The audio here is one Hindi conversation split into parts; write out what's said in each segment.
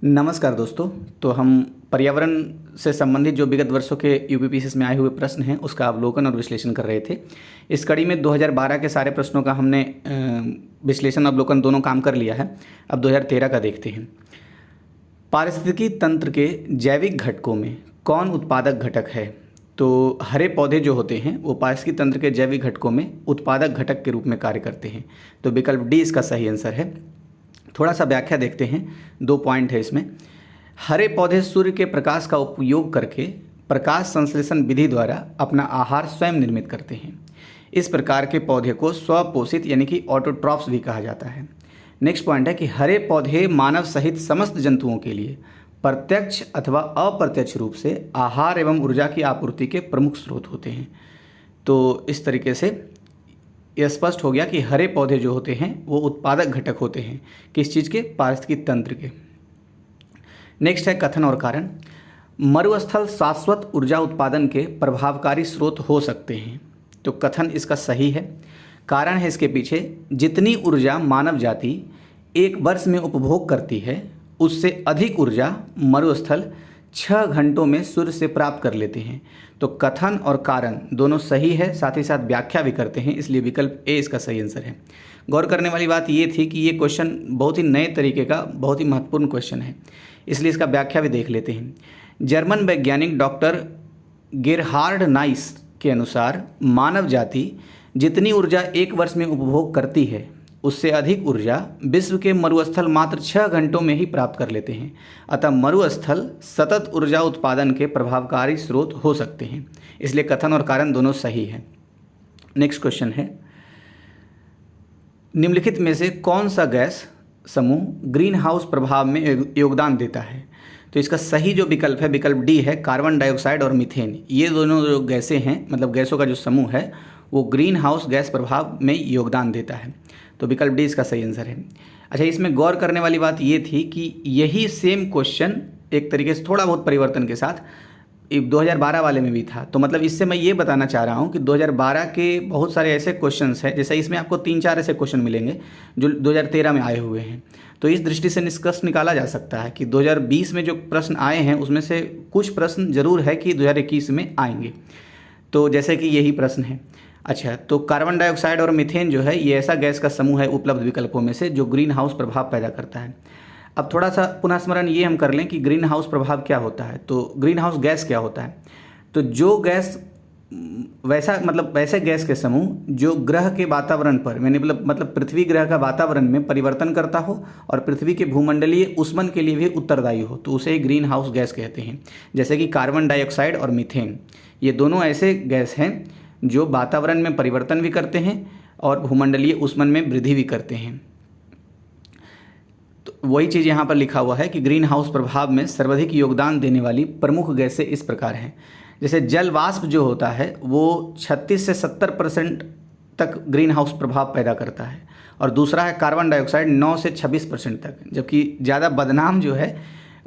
नमस्कार दोस्तों। तो हम पर्यावरण से संबंधित जो विगत वर्षों के यूपीपीसीएस में आए हुए प्रश्न हैं उसका अवलोकन और विश्लेषण कर रहे थे। इस कड़ी में 2012 के सारे प्रश्नों का हमने विश्लेषण अवलोकन दोनों काम कर लिया है। अब 2013 का देखते हैं। पारिस्थितिकी तंत्र के जैविक घटकों में कौन उत्पादक घटक है? तो हरे पौधे जो होते हैं वो पारिस्थितिकी तंत्र के जैविक घटकों में उत्पादक घटक के रूप में कार्य करते हैं। तो विकल्प डी इसका सही आंसर है। थोड़ा सा व्याख्या देखते हैं, 2 पॉइंट है इसमें। हरे पौधे सूर्य के प्रकाश का उपयोग करके प्रकाश संश्लेषण विधि द्वारा अपना आहार स्वयं निर्मित करते हैं। इस प्रकार के पौधे को स्वपोषित यानी कि ऑटोट्रॉफ्स भी कहा जाता है। नेक्स्ट पॉइंट है कि हरे पौधे मानव सहित समस्त जंतुओं के लिए प्रत्यक्ष अथवा अप्रत्यक्ष रूप से आहार एवं ऊर्जा की आपूर्ति के प्रमुख स्रोत होते हैं। तो इस तरीके से यह स्पष्ट हो गया कि हरे पौधे जो होते हैं वो उत्पादक घटक होते हैं। किस चीज़ के? पारिस्थितिकी तंत्र के। नेक्स्ट है कथन और कारण। मरुस्थल शाश्वत ऊर्जा उत्पादन के प्रभावकारी स्रोत हो सकते हैं। तो कथन इसका सही है। कारण है इसके पीछे, जितनी ऊर्जा मानव जाति एक वर्ष में उपभोग करती है उससे अधिक ऊर्जा मरुस्थल 6 घंटों में सूर्य से प्राप्त कर लेते हैं। तो कथन और कारण दोनों सही है, साथ ही साथ व्याख्या भी करते हैं, इसलिए विकल्प ए इसका सही आंसर है। गौर करने वाली बात ये थी कि ये क्वेश्चन बहुत ही नए तरीके का बहुत ही महत्वपूर्ण क्वेश्चन है, इसलिए इसका व्याख्या भी देख लेते हैं। जर्मन वैज्ञानिक डॉक्टर गेरहार्ड नाइस के अनुसार मानव जाति जितनी ऊर्जा एक वर्ष में उपभोग करती है उससे अधिक ऊर्जा विश्व के मरुस्थल मात्र 6 घंटों में ही प्राप्त कर लेते हैं। अतः मरुस्थल सतत ऊर्जा उत्पादन के प्रभावकारी स्रोत हो सकते हैं, इसलिए कथन और कारण दोनों सही हैं। नेक्स्ट क्वेश्चन है, निम्नलिखित में से कौन सा गैस समूह ग्रीन हाउस प्रभाव में योगदान देता है? तो इसका सही जो विकल्प है विकल्प डी है, कार्बन डाइऑक्साइड और मीथेन। ये दोनों जो गैसें हैं, मतलब गैसों का जो समूह है वो ग्रीन हाउस गैस प्रभाव में योगदान देता है। तो विकल्प डी इसका सही आंसर है। अच्छा, इसमें गौर करने वाली बात ये थी कि यही सेम क्वेश्चन एक तरीके से थोड़ा बहुत परिवर्तन के साथ 2012 वाले में भी था। तो मतलब इससे मैं ये बताना चाह रहा हूँ कि 2012 के बहुत सारे ऐसे क्वेश्चंस हैं, जैसे इसमें आपको 3-4 ऐसे क्वेश्चन मिलेंगे जो 2013 में आए हुए हैं। तो इस दृष्टि से निष्कर्ष निकाला जा सकता है कि 2020 में जो प्रश्न आए हैं उसमें से कुछ प्रश्न जरूर है कि 2021 में आएंगे। तो जैसे कि यही प्रश्न है। अच्छा, तो कार्बन डाइऑक्साइड और मीथेन जो है ये ऐसा गैस का समूह है उपलब्ध विकल्पों में से जो ग्रीन हाउस प्रभाव पैदा करता है। अब थोड़ा सा पुनः स्मरण ये हम कर लें कि ग्रीन हाउस प्रभाव क्या होता है। तो ग्रीन हाउस गैस क्या होता है? तो जो गैस वैसे गैस के समूह जो ग्रह के वातावरण पर मतलब पृथ्वी ग्रह का वातावरण में परिवर्तन करता हो और पृथ्वी के भूमंडलीय ऊष्मन के लिए भी उत्तरदायी हो, तो उसे ग्रीन हाउस गैस कहते हैं। जैसे कि कार्बन डाइऑक्साइड और मीथेन, ये दोनों ऐसे गैस हैं जो वातावरण में परिवर्तन भी करते हैं और भूमंडलीय ऊष्मन में वृद्धि भी करते हैं। तो वही चीज़ यहाँ पर लिखा हुआ है कि ग्रीन हाउस प्रभाव में सर्वाधिक योगदान देने वाली प्रमुख गैसें इस प्रकार हैं। जैसे जल वाष्प जो होता है वो 36 से 70% तक ग्रीन हाउस प्रभाव पैदा करता है, और दूसरा है कार्बन डाइऑक्साइड 9 से 26% तक। जबकि ज़्यादा बदनाम जो है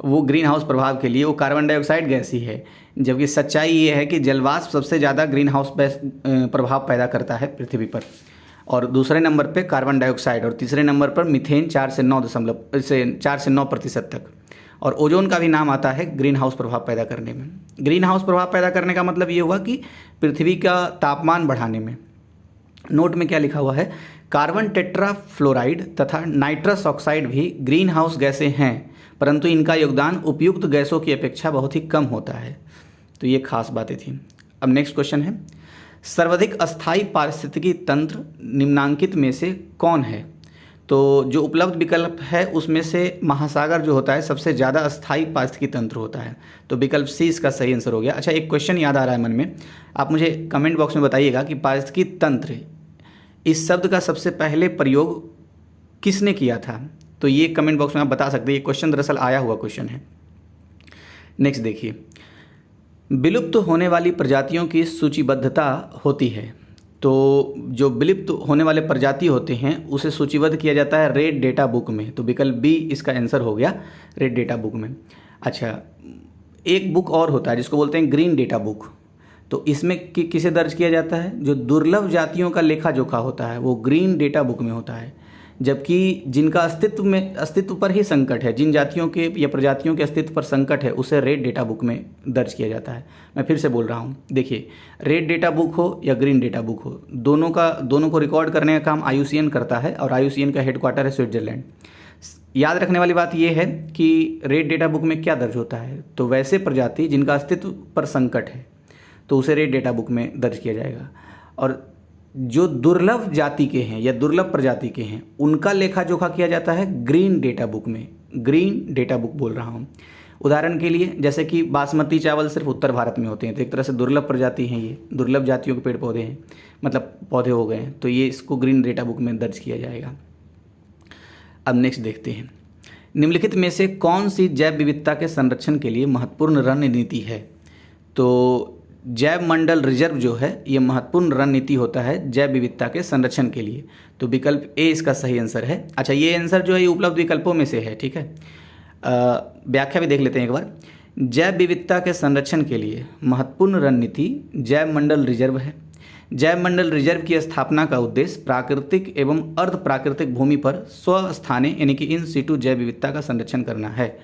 वो ग्रीन हाउस प्रभाव के लिए वो कार्बन डाइऑक्साइड गैस ही है, जबकि सच्चाई ये है कि जलवाष्प सबसे ज़्यादा ग्रीन हाउस प्रभाव पैदा करता है पृथ्वी पर, और दूसरे नंबर पे कार्बन डाइऑक्साइड, और तीसरे नंबर पर मीथेन 4 से 9% तक। और ओजोन का भी नाम आता है ग्रीन हाउस प्रभाव पैदा करने में। ग्रीन हाउस प्रभाव पैदा करने का मतलब ये हुआ कि पृथ्वी का तापमान बढ़ाने में। नोट में क्या लिखा हुआ है, कार्बन टेट्राफ्लोराइड तथा नाइट्रस ऑक्साइड भी ग्रीन हाउस गैसें हैं, परंतु इनका योगदान उपयुक्त गैसों की अपेक्षा बहुत ही कम होता है। तो ये खास बातें थी। अब नेक्स्ट क्वेश्चन है, सर्वाधिक अस्थायी पारिस्थितिकी तंत्र निम्नांकित में से कौन है? तो जो उपलब्ध विकल्प है उसमें से महासागर जो होता है सबसे ज़्यादा अस्थायी पारिस्थितिकी तंत्र होता है। तो विकल्प सी इसका सही आंसर हो गया। अच्छा, एक क्वेश्चन याद आ रहा है मन में, आप मुझे कमेंट बॉक्स में बताइएगा कि पारिस्थितिकी तंत्र इस शब्द का सबसे पहले प्रयोग किसने किया था? तो ये कमेंट बॉक्स में आप बता सकते हैं। ये क्वेश्चन दरअसल आया हुआ क्वेश्चन है। नेक्स्ट देखिए, विलुप्त होने वाली प्रजातियों की सूचीबद्धता होती है। तो जो विलुप्त होने वाले प्रजाति होते हैं उसे सूचीबद्ध किया जाता है रेड डेटा बुक में। तो विकल्प बी इसका आंसर हो गया, रेड डेटा बुक में। अच्छा, एक बुक और होता है जिसको बोलते हैं ग्रीन डेटा बुक। तो इसमें किसे दर्ज किया जाता है? जो दुर्लभ जातियों का लेखा जोखा होता है वो ग्रीन डेटा बुक में होता है। जबकि जिनका अस्तित्व पर ही संकट है, जिन जातियों के या प्रजातियों के अस्तित्व पर संकट है, उसे रेड डेटा बुक में दर्ज किया जाता है। मैं फिर से बोल रहा हूँ, देखिए, रेड डेटा बुक हो या ग्रीन डेटा बुक हो, दोनों को रिकॉर्ड करने का काम IUCN करता है और IUCN का हेडक्वार्टर है स्विट्जरलैंड। याद रखने वाली बात यह है कि रेड डेटा बुक में क्या दर्ज होता है, तो वैसे प्रजाति जिनका अस्तित्व पर संकट है तो उसे रेड डेटा बुक में दर्ज किया जाएगा, और जो दुर्लभ जाति के हैं या दुर्लभ प्रजाति के हैं उनका लेखा जोखा किया जाता है ग्रीन डेटा बुक में। ग्रीन डेटा बुक बोल रहा हूँ। उदाहरण के लिए जैसे कि बासमती चावल सिर्फ उत्तर भारत में होते हैं, तो एक तरह से दुर्लभ प्रजाति हैं, ये दुर्लभ जातियों के पेड़ पौधे हैं, मतलब पौधे हो गए हैं, तो ये इसको ग्रीन डेटा बुक में दर्ज किया जाएगा। अब नेक्स्ट देखते हैं, निम्नलिखित में से कौन सी जैव विविधता के संरक्षण के लिए महत्वपूर्ण रणनीति है। तो जैव मंडल रिजर्व जो है ये महत्वपूर्ण रणनीति होता है जैव विविधता के संरक्षण के लिए, तो विकल्प ए इसका सही आंसर है। अच्छा, ये आंसर जो है ये उपलब्ध विकल्पों में से है, ठीक है। व्याख्या भी देख लेते हैं एक बार। जैव विविधता के संरक्षण के लिए महत्वपूर्ण रणनीति जैव मंडल रिजर्व है। जैव मंडल रिजर्व की स्थापना का उद्देश्य प्राकृतिक एवं अर्ध प्राकृतिक भूमि पर स्वस्थाने यानी कि इन सिटू जैव विविधता का संरक्षण करना है।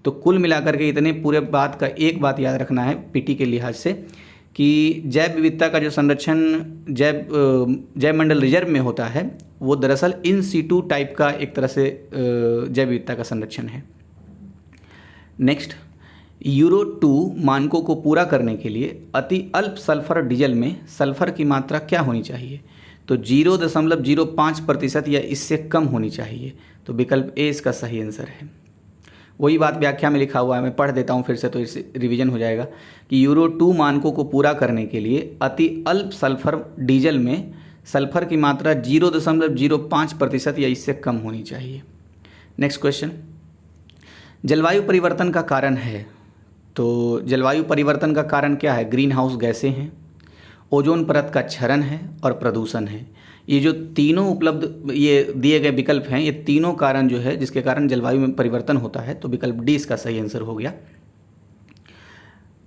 तो कुल मिलाकर के इतने पूरे बात का एक बात याद रखना है पीटी के लिहाज से कि जैव विविधता का जो संरक्षण जैव मंडल रिजर्व में होता है वो दरअसल इन सिटू टाइप का एक तरह से जैव विविधता का संरक्षण है। नेक्स्ट, यूरो 2 मानकों को पूरा करने के लिए अति अल्प सल्फर डीजल में सल्फर की मात्रा क्या होनी चाहिए। तो 0.05% या इससे कम होनी चाहिए, तो विकल्प ए इसका सही आंसर है। वही बात व्याख्या में लिखा हुआ है, मैं पढ़ देता हूँ फिर से तो इससे रिवीजन हो जाएगा कि यूरो 2 मानकों को पूरा करने के लिए अति अल्प सल्फर डीजल में सल्फर की मात्रा 0.05% या इससे कम होनी चाहिए। नेक्स्ट क्वेश्चन, जलवायु परिवर्तन का कारण है। तो जलवायु परिवर्तन का कारण क्या है? ग्रीन हाउस गैसें हैं, ओजोन परत का क्षरण है और प्रदूषण है। ये जो तीनों उपलब्ध ये दिए गए विकल्प हैं, ये तीनों कारण जो है जिसके कारण जलवायु में परिवर्तन होता है, तो विकल्प डी इसका सही आंसर हो गया।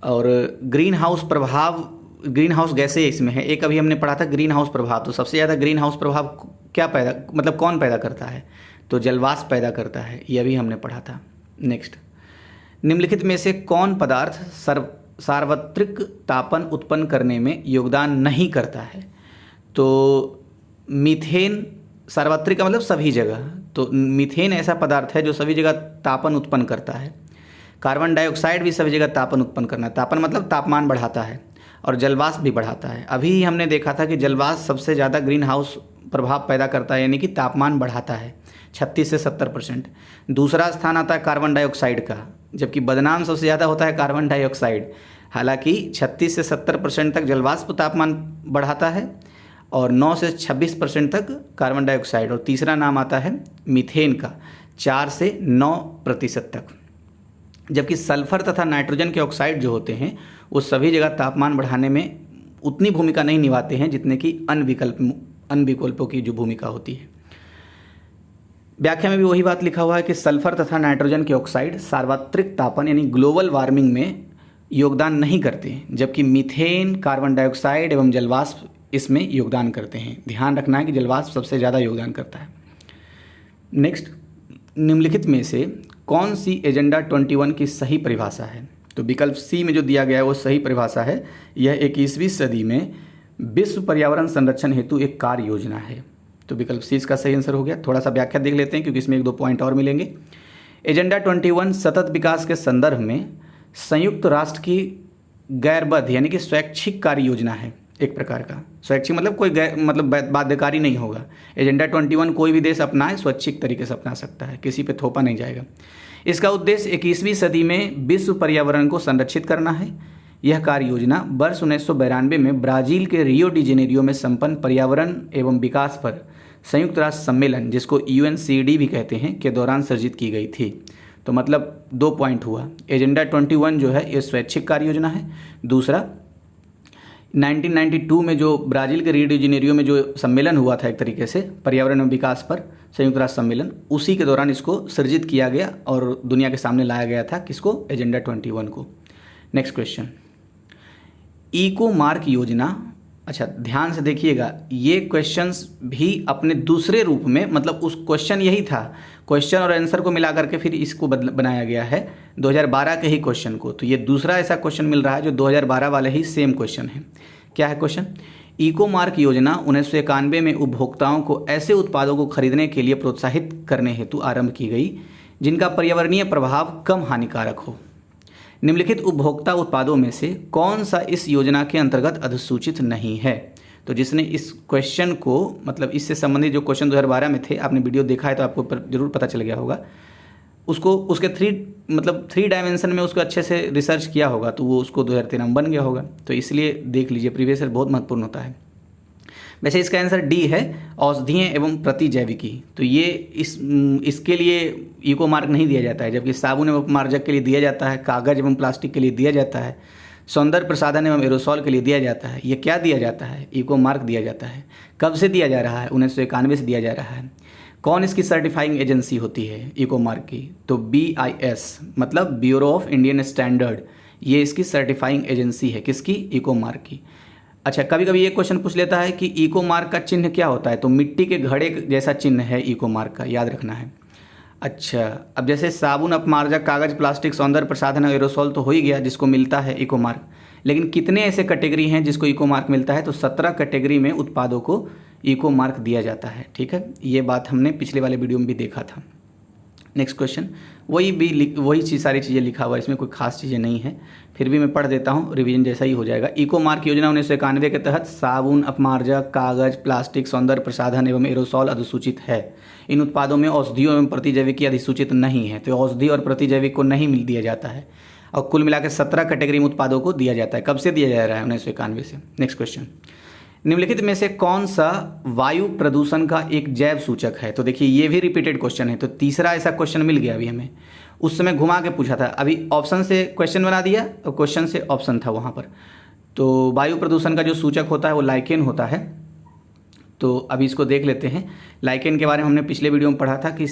और ग्रीन हाउस गैसें इसमें है। एक अभी हमने पढ़ा था ग्रीन हाउस प्रभाव, तो सबसे ज़्यादा ग्रीन हाउस प्रभाव क्या कौन पैदा करता है? तो जलवाष्प पैदा करता है, ये अभी हमने पढ़ा था। नेक्स्ट, निम्नलिखित में से कौन पदार्थ सार्वत्रिक तापन उत्पन्न करने में योगदान नहीं करता है? तो मीथेन, सार्वत्रिक का मतलब सभी जगह, तो मीथेन ऐसा पदार्थ है जो सभी जगह तापन उत्पन्न करता है। कार्बन डाइऑक्साइड भी सभी जगह तापन उत्पन्न करना है, तापन मतलब तापमान बढ़ाता है, और जलवाष्प भी बढ़ाता है। अभी हमने देखा था कि जलवाष्प सबसे ज़्यादा ग्रीन हाउस प्रभाव पैदा करता है, यानी कि तापमान बढ़ाता है 36 से 70%। दूसरा स्थान आता है कार्बन डाइऑक्साइड का, जबकि बदनाम सबसे ज़्यादा होता है कार्बन डाइऑक्साइड। हालांकि 36 से 70% तक जलवाष्प तापमान बढ़ाता है और 9 से 26% तक कार्बन डाइऑक्साइड, और तीसरा नाम आता है मीथेन का 4 से 9% तक। जबकि सल्फर तथा नाइट्रोजन के ऑक्साइड जो होते हैं वो सभी जगह तापमान बढ़ाने में उतनी भूमिका नहीं निभाते हैं जितने कि अन्य विकल्पों की जो भूमिका होती है। व्याख्या में भी वही बात लिखा हुआ है कि सल्फर तथा नाइट्रोजन के ऑक्साइड सार्वत्रिक तापन यानी ग्लोबल वार्मिंग में योगदान नहीं करते, जबकि मीथेन, कार्बन डाइऑक्साइड एवं जलवाष्प इसमें योगदान करते हैं। ध्यान रखना है कि जलवाष्प सबसे ज़्यादा योगदान करता है। नेक्स्ट, निम्नलिखित में से कौन सी एजेंडा 21 की सही परिभाषा है? तो विकल्प सी में जो दिया गया है वो सही परिभाषा है। यह 21वीं सदी में विश्व पर्यावरण संरक्षण हेतु एक कार्य योजना है, तो विकल्प सी इसका सही आंसर हो गया। थोड़ा सा व्याख्या देख लेते हैं क्योंकि इसमें 1-2 पॉइंट और मिलेंगे। एजेंडा 21 सतत विकास के संदर्भ में संयुक्त राष्ट्र की गैरबद्ध यानी कि स्वैच्छिक कार्य योजना है। एक प्रकार का स्वैच्छिक मतलब कोई बाध्यकारी नहीं होगा। एजेंडा 21 कोई भी देश अपनाए स्वैच्छिक तरीके से अपना सकता है, किसी पे थोपा नहीं जाएगा। इसका उद्देश्य 21वीं सदी में विश्व पर्यावरण को संरक्षित करना है। यह कार्य योजना वर्ष 1992 में ब्राज़ील के रियो डी जेनेरियो में संपन्न पर्यावरण एवं विकास पर संयुक्त राष्ट्र सम्मेलन, जिसको UNCD भी कहते हैं, के दौरान सृजित की गई थी। तो मतलब 2 पॉइंट हुआ। एजेंडा 21 जो है ये स्वैच्छिक कार्य योजना है। दूसरा, 1992 में जो ब्राज़ील के रियो डी जेनेरियो में जो सम्मेलन हुआ था एक तरीके से पर्यावरण एवं विकास पर संयुक्त राष्ट्र सम्मेलन, उसी के दौरान इसको सृजित किया गया और दुनिया के सामने लाया गया था। किसको? एजेंडा 21 को। नेक्स्ट क्वेश्चन, इको मार्क योजना अच्छा, ध्यान से देखिएगा, ये क्वेश्चंस भी अपने दूसरे रूप में, मतलब उस क्वेश्चन यही था, क्वेश्चन और आंसर को मिला करके फिर इसको बनाया गया है 2012 के ही क्वेश्चन को। तो ये दूसरा ऐसा क्वेश्चन मिल रहा है जो 2012 वाले ही सेम क्वेश्चन है। क्या है क्वेश्चन? इको मार्क योजना 1991 में उपभोक्ताओं को ऐसे उत्पादों को खरीदने के लिए प्रोत्साहित करने हेतु आरंभ की गई जिनका पर्यावरणीय प्रभाव कम हानिकारक हो। निम्नलिखित उपभोक्ता उत्पादों में से कौन सा इस योजना के अंतर्गत अधिसूचित नहीं है? तो जिसने इस क्वेश्चन को, मतलब इससे संबंधित जो क्वेश्चन 2012 में थे, आपने वीडियो देखा है तो आपको जरूर पता चल गया होगा, उसको उसके थ्री डायमेंशन में उसको अच्छे से रिसर्च किया होगा तो वो उसको 2013 में बन गया होगा। तो इसलिए देख लीजिए, प्रीवियस ईयर बहुत महत्वपूर्ण होता है। वैसे इसका आंसर डी है, औषधीय एवं प्रतिजैविकी। तो ये इसके लिए इको मार्क नहीं दिया जाता है, जबकि साबुन एवं अपमार्जक के लिए दिया जाता है, कागज एवं प्लास्टिक के लिए दिया जाता है, सौंदर्य प्रसाधन एवं एरोसॉल के लिए दिया जाता है। ये क्या दिया जाता है? इको मार्क दिया जाता है। कब से दिया जा रहा है? 1991 से दिया जा रहा है। कौन इसकी सर्टिफाइंग एजेंसी होती है इको मार्क की? तो BIS, मतलब ब्यूरो ऑफ इंडियन स्टैंडर्ड, ये इसकी सर्टिफाइंग एजेंसी है। किसकी? इको मार्क की। अच्छा, कभी कभी ये क्वेश्चन पूछ लेता है कि इको मार्क का चिन्ह क्या होता है? तो मिट्टी के घड़े जैसा चिन्ह है इको मार्क का, याद रखना है। अच्छा, अब जैसे साबुन, अपमार्जक, कागज, प्लास्टिक, सौंदर्य प्रसाधन और एरोसॉल तो हो ही गया जिसको मिलता है इको मार्क, लेकिन कितने ऐसे कैटेगरी हैं जिसको इको मार्क मिलता है? तो 17 कैटेगरी में उत्पादों को इको मार्क दिया जाता है। ठीक है, ये बात हमने पिछले वाले वीडियो में भी देखा था। नेक्स्ट क्वेश्चन, वही चीज़, सारी चीज़ें लिखा हुआ है, इसमें कोई खास चीज़ें नहीं है, फिर भी मैं पढ़ देता हूँ, रिवीजन जैसा ही हो जाएगा। इको मार्क योजना 1991 के तहत साबुन, अपमार्जक, कागज, प्लास्टिक, सौंदर्य प्रसाधन एवं एरोसॉल अधिसूचित है। इन उत्पादों में औषधियों एवं प्रतिजैविक अधिसूचित नहीं है। तो औषधि और प्रतिजैविक को नहीं मिल दिया जाता है, और कुल मिलाकर 17 कैटेगरी में उत्पादों को दिया जाता है। कब से दिया जा रहा है? 1991 से। नेक्स्ट क्वेश्चन, निम्नलिखित में से कौन सा वायु प्रदूषण का एक जैव सूचक है? तो देखिए, ये भी रिपीटेड क्वेश्चन है, तो तीसरा ऐसा क्वेश्चन मिल गया अभी हमें। उस समय घुमा के पूछा था, अभी ऑप्शन से क्वेश्चन बना दिया और क्वेश्चन से ऑप्शन था वहाँ पर। तो वायु प्रदूषण का जो सूचक होता है वो लाइकेन होता है। तो अभी इसको देख लेते हैं। लाइकेन के बारे में हमने पिछले वीडियो में पढ़ा था कि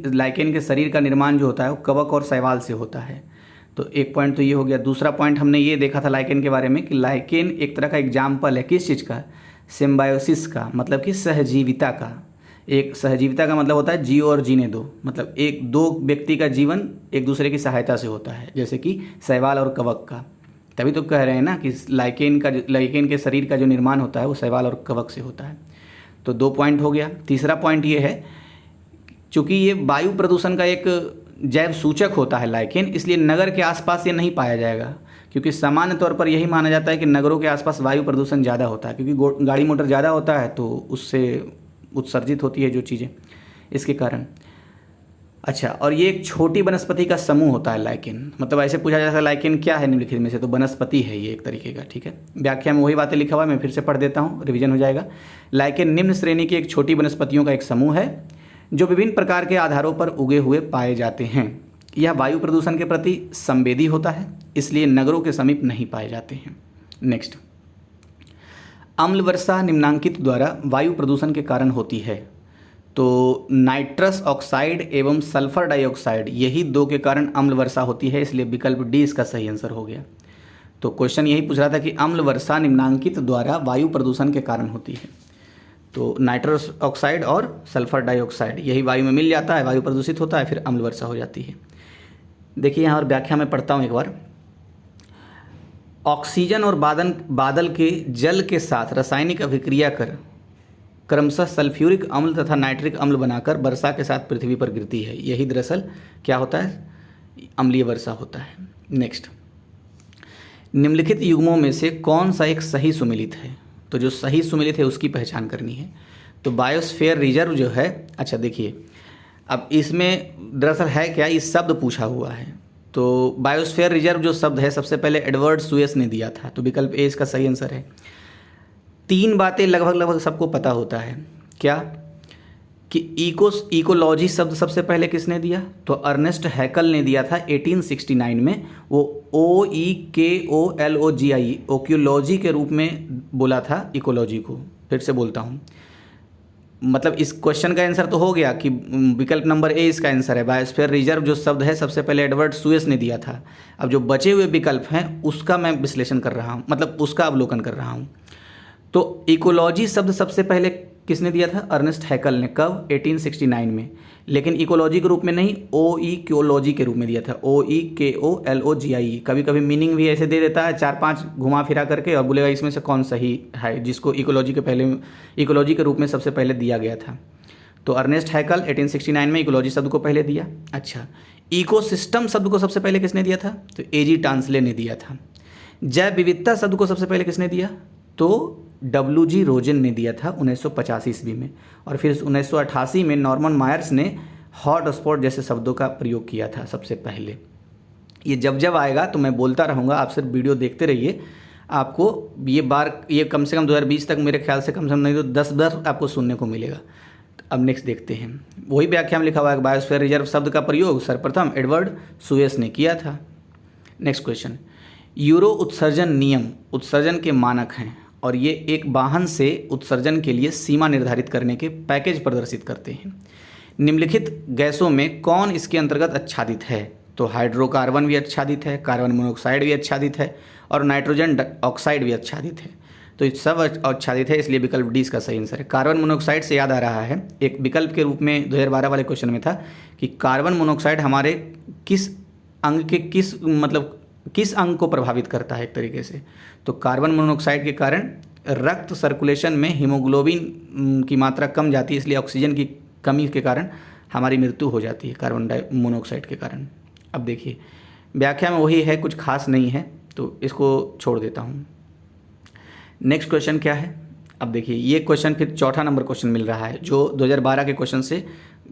लाइकेन के शरीर का निर्माण जो होता है वो कवक और शैवाल से होता है। तो एक पॉइंट तो ये हो गया। दूसरा पॉइंट हमने ये देखा था लाइकेन के बारे में कि लाइकेन एक तरह का एग्जाम्पल है किस चीज़ का? सिम्बायोसिस का, मतलब कि सहजीविता का। एक सहजीविता का मतलब होता है जियो और जीने दो, मतलब एक दो व्यक्ति का जीवन एक दूसरे की सहायता से होता है, जैसे कि शैवाल और कवक का। तभी तो कह रहे हैं ना कि लाइकेन के शरीर का जो निर्माण होता है वो शैवाल और कवक से होता है। तो 2 पॉइंट हो गया। तीसरा पॉइंट ये है, चूँकि ये वायु प्रदूषण का एक जैव सूचक होता है लाइकेन, इसलिए नगर के आसपास ये नहीं पाया जाएगा, क्योंकि सामान्य तौर पर यही माना जाता है कि नगरों के आसपास वायु प्रदूषण ज़्यादा होता है, क्योंकि गाड़ी मोटर ज़्यादा होता है तो उससे उत्सर्जित होती है जो चीज़ें, इसके कारण। अच्छा, और ये एक छोटी वनस्पति का समूह होता है लाइकेन। मतलब ऐसे पूछा जाता है लाइकेन क्या है निम्नलिखित में से? तो वनस्पति है ये एक तरीके का। ठीक है, व्याख्या में वही बातें लिखा हुआ है, मैं फिर से पढ़ देता हूँ, रिवीजन हो जाएगा। लाइकेन निम्न श्रेणी की एक छोटी वनस्पतियों का एक समूह है जो विभिन्न प्रकार के आधारों पर उगे हुए पाए जाते हैं। यह वायु प्रदूषण के प्रति संवेदी होता है, इसलिए नगरों के समीप नहीं पाए जाते हैं। नेक्स्ट, अम्ल वर्षा निम्नांकित द्वारा वायु प्रदूषण के कारण होती है। तो नाइट्रस ऑक्साइड एवं सल्फर डाइऑक्साइड, यही 2 के कारण अम्ल वर्षा होती है, इसलिए विकल्प डी इसका सही आंसर हो गया। तो क्वेश्चन यही पूछ रहा था कि अम्ल वर्षा निम्नांकित द्वारा वायु प्रदूषण के कारण होती है। तो नाइट्रस ऑक्साइड और सल्फर डाइऑक्साइड यही वायु में मिल जाता है, वायु प्रदूषित होता है, फिर अम्ल वर्षा हो जाती है। देखिए यहाँ और व्याख्या में पढ़ता हूँ एक बार। ऑक्सीजन और बादल के जल के साथ रासायनिक अभिक्रिया कर क्रमशः सल्फ्यूरिक अम्ल तथा नाइट्रिक अम्ल बनाकर वर्षा के साथ पृथ्वी पर गिरती है। यही दरअसल क्या होता है? अम्लीय वर्षा होता है। नेक्स्ट, निम्नलिखित युग्मों में से कौन सा एक सही सुमेलित है? तो जो सही सुमेलित है उसकी पहचान करनी है। तो बायोस्फीयर रिजर्व जो है, अच्छा देखिए, अब इसमें दरअसल है क्या, इस शब्द पूछा हुआ है। तो बायोस्फीयर रिजर्व जो शब्द है सबसे पहले एडवर्ड सुएस ने दिया था, तो विकल्प ए इसका सही आंसर है। 3 बातें लगभग सबको पता होता है, क्या कि इकोलॉजी शब्द सबसे पहले किसने दिया? तो अर्नेस्ट हैकल ने दिया था 1869 में। वो OEKOLOGI ओक्योलॉजी के रूप में बोला था इकोलॉजी को। फिर से बोलता हूँ, मतलब इस क्वेश्चन का आंसर तो हो गया कि विकल्प नंबर ए इसका आंसर है। बायोस्फीयर रिजर्व जो शब्द है सबसे पहले एडवर्ड सुएस ने दिया था। अब जो बचे हुए विकल्प हैं उसका मैं विश्लेषण कर रहा हूँ, मतलब उसका अवलोकन कर रहा हूँ। तो इकोलॉजी शब्द सबसे पहले किसने दिया था? अर्नेस्ट हैकल ने। कब? 1869 में। लेकिन इकोलॉजी के रूप में नहीं, ओइकोलॉजी के रूप में दिया था। OEKOLOGIE। कभी कभी मीनिंग भी ऐसे दे देता है 4-5 घुमा फिरा करके और बोलेगा इसमें से कौन सही है, जिसको इकोलॉजी के रूप में सबसे पहले दिया गया था। तो अर्नेस्ट हैकल 1869 में इकोलॉजी शब्द को पहले दिया। अच्छा, इकोसिस्टम शब्द को सबसे पहले किसने दिया था? तो AG टांसले ने दिया था। जैव विविधता शब्द को सबसे पहले किसने दिया? तो WG रोजन ने दिया था 1985 ईस्वी में। और फिर 1988 में नॉर्मन मायर्स ने हॉट स्पॉट जैसे शब्दों का प्रयोग किया था सबसे पहले। ये जब जब आएगा तो मैं बोलता रहूँगा, आप सिर्फ वीडियो देखते रहिए। आपको ये कम से कम 2020 तक मेरे ख्याल से कम नहीं तो 10 बार आपको सुनने को मिलेगा। अब नेक्स्ट देखते हैं। वही व्याख्या में लिखा हुआ है, बायोस्फीयर रिजर्व शब्द का प्रयोग सर्वप्रथम एडवर्ड सुएस ने किया था। नेक्स्ट क्वेश्चन, यूरो उत्सर्जन नियम उत्सर्जन के मानक हैं और ये एक वाहन से उत्सर्जन के लिए सीमा निर्धारित करने के पैकेज प्रदर्शित करते हैं। निम्नलिखित गैसों में कौन इसके अंतर्गत आच्छादित है? तो हाइड्रोकार्बन भी आच्छादित है, कार्बन मोनोऑक्साइड भी आच्छादित है और नाइट्रोजन ऑक्साइड भी आच्छादित है। तो ये सब आच्छादित है, इसलिए विकल्प डी इसका सही आंसर है। कार्बन मोनोऑक्साइड से याद आ रहा है, एक विकल्प के रूप में 2012 वाले क्वेश्चन में था कि कार्बन मोनोऑक्साइड हमारे किस अंग को प्रभावित करता है एक तरीके से। तो कार्बन मोनोऑक्साइड के कारण रक्त सर्कुलेशन में हीमोग्लोबिन की मात्रा कम जाती है, इसलिए ऑक्सीजन की कमी के कारण हमारी मृत्यु हो जाती है कार्बन मोनोऑक्साइड के कारण। अब देखिए व्याख्या में वही है, कुछ खास नहीं है, तो इसको छोड़ देता हूँ। नेक्स्ट क्वेश्चन क्या है? अब देखिए ये क्वेश्चन फिर चौथा नंबर क्वेश्चन मिल रहा है जो 2012 के क्वेश्चन से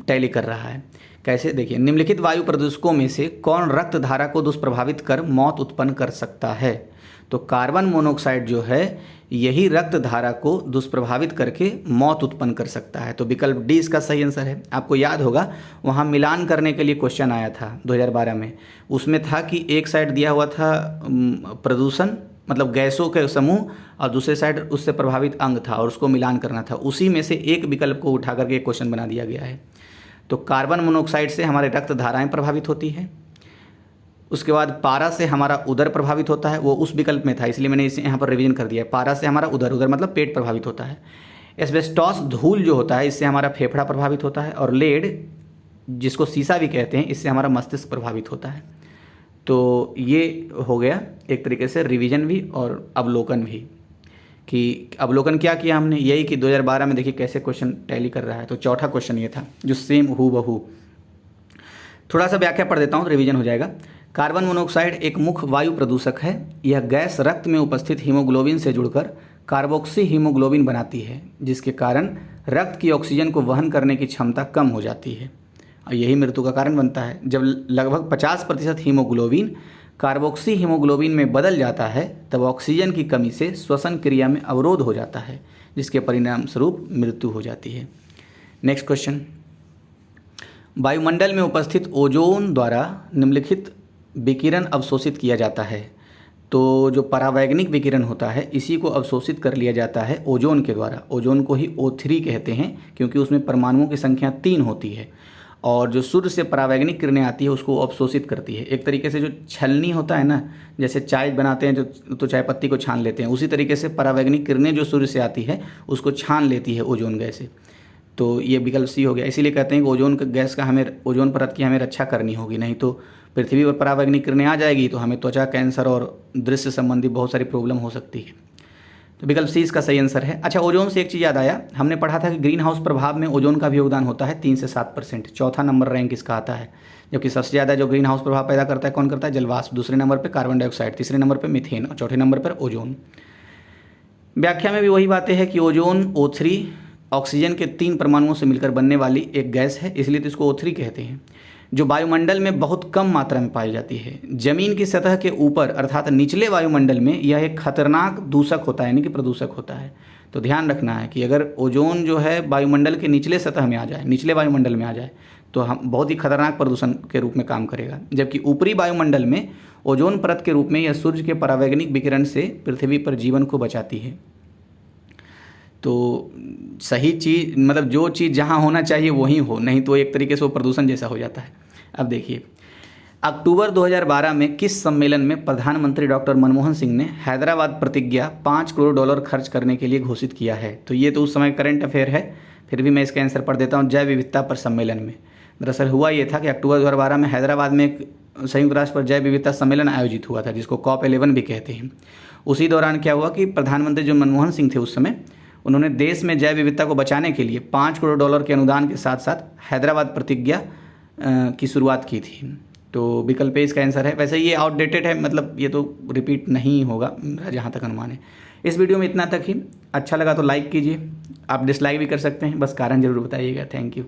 टैली कर रहा है। कैसे? देखिए, निम्नलिखित वायु प्रदूषकों में से कौन रक्त धारा को दुष्प्रभावित कर मौत उत्पन्न कर सकता है? तो कार्बन मोनोऑक्साइड जो है यही रक्त धारा को दुष्प्रभावित करके मौत उत्पन्न कर सकता है। तो विकल्प डी इसका सही आंसर है। आपको याद होगा वहाँ मिलान करने के लिए क्वेश्चन आया था 2012 में, उसमें था कि एक साइड दिया हुआ था प्रदूषण मतलब गैसों के समूह और दूसरे साइड उससे प्रभावित अंग था और उसको मिलान करना था। उसी में से एक विकल्प को उठा करके एक क्वेश्चन बना दिया गया है। तो कार्बन मोनोऑक्साइड से हमारे रक्त धाराएं प्रभावित होती है, उसके बाद पारा से हमारा उदर प्रभावित होता है, वो उस विकल्प में था इसलिए मैंने इसे यहाँ पर रिवीजन कर दिया है। पारा से हमारा उदर मतलब पेट प्रभावित होता है। एस्बेस्टॉस धूल जो होता है इससे हमारा फेफड़ा प्रभावित होता है और लेड जिसको सीसा भी कहते हैं इससे हमारा मस्तिष्क प्रभावित होता है। तो ये हो गया एक तरीके से रिवीजन भी और अवलोकन भी, कि अवलोकन क्या किया हमने, यही कि 2012 में देखिए कैसे क्वेश्चन टैली कर रहा है। तो चौथा क्वेश्चन ये था जो सेम हूबहू। थोड़ा सा व्याख्या पढ़ देता हूँ तो रिवीजन हो जाएगा। कार्बन मोनोऑक्साइड एक मुख्य वायु प्रदूषक है। यह गैस रक्त में उपस्थित हीमोग्लोबिन से जुड़कर कार्बोक्सी हीमोग्लोबिन बनाती है, जिसके कारण रक्त की ऑक्सीजन को वहन करने की क्षमता कम हो जाती है और यही मृत्यु का कारण बनता है। जब लगभग 50% हीमोग्लोबिन कार्बोक्सी हीमोग्लोबिन में बदल जाता है तब ऑक्सीजन की कमी से श्वसन क्रिया में अवरोध हो जाता है, जिसके परिणाम स्वरूप मृत्यु हो जाती है। नेक्स्ट क्वेश्चन, वायुमंडल में उपस्थित ओजोन द्वारा निम्नलिखित विकिरण अवशोषित किया जाता है। तो जो परावैगनिक विकिरण होता है इसी को अवशोषित कर लिया जाता है ओजोन के द्वारा। ओजोन को ही O3 कहते हैं क्योंकि उसमें परमाणुओं की संख्या 3 होती है और जो सूर्य से परावैगनिक किरणें आती है उसको अवशोषित करती है। एक तरीके से जो छलनी होता है ना, जैसे चाय बनाते हैं तो चाय पत्ती को छान लेते हैं, उसी तरीके से परावैगनिक किरणें जो सूर्य से आती है उसको छान लेती है ओजोन गैस से। तो ये विकल्प सी हो गया। इसीलिए कहते हैं कि ओजोन गैस का ओजोन परत की हमें रक्षा करनी होगी, नहीं तो पृथ्वी पर परावैगनिक किरणें आ जाएगी तो हमें त्वचा कैंसर और दृश्य संबंधी बहुत सारी प्रॉब्लम हो सकती है। तो विकल्प सी इसका सही आंसर है। अच्छा, ओजोन से एक चीज़ याद आया, हमने पढ़ा था कि ग्रीन हाउस प्रभाव में ओजोन का भी योगदान होता है 3 से 7%। चौथा नंबर रैंक इसका आता है, जबकि सबसे ज़्यादा जो ग्रीन हाउस प्रभाव पैदा करता है कौन करता है? जलवाष्प। दूसरे नंबर पर कार्बन डाइऑक्साइड, तीसरे नंबर पर मीथेन और चौथे नंबर पर ओजोन। व्याख्या में भी वही बातें हैं कि ओजोन O3 ऑक्सीजन के 3 परमाणुओं से मिलकर बनने वाली एक गैस है, इसलिए तो इसको O3 कहते हैं, जो वायुमंडल में बहुत कम मात्रा में पाई जाती है। जमीन की सतह के ऊपर अर्थात निचले वायुमंडल में यह एक खतरनाक दूषक होता है, यानी कि प्रदूषक होता है। तो ध्यान रखना है कि अगर ओजोन जो है वायुमंडल के निचले सतह में आ जाए, निचले वायुमंडल में आ जाए तो हम बहुत ही खतरनाक प्रदूषण के रूप में काम करेगा। जबकि ऊपरी वायुमंडल में ओजोन परत के रूप में यह सूर्य के परावैगनिक विकिरण से पृथ्वी पर जीवन को बचाती है। तो सही चीज़ मतलब जो चीज़ जहाँ होना चाहिए वहीं हो, नहीं तो एक तरीके से वो प्रदूषण जैसा हो जाता है। अब देखिए अक्टूबर 2012 में किस सम्मेलन में प्रधानमंत्री डॉक्टर मनमोहन सिंह ने हैदराबाद प्रतिज्ञा $5 करोड़ खर्च करने के लिए घोषित किया है? तो ये तो उस समय करंट अफेयर है, फिर भी मैं इसका आंसर पढ़ देता हूँ। जैव विविधता पर सम्मेलन में दरअसल हुआ ये था कि अक्टूबर 2012 में हैदराबाद में एक संयुक्त राष्ट्र पर जैव विविधता सम्मेलन आयोजित हुआ था, जिसको COP11 भी कहते हैं। उसी दौरान क्या हुआ कि प्रधानमंत्री जो मनमोहन सिंह थे उस समय, उन्होंने देश में जैव विविधता को बचाने के लिए $5 करोड़ के अनुदान के साथ साथ हैदराबाद प्रतिज्ञा की शुरुआत की थी। तो विकल्प ए इसका आंसर है। वैसे ये आउटडेटेड है, मतलब ये तो रिपीट नहीं होगा मेरा जहाँ तक अनुमान है। इस वीडियो में इतना तक ही। अच्छा लगा तो लाइक कीजिए, आप डिसलाइक भी कर सकते हैं, बस कारण ज़रूर बताइएगा। Thank you.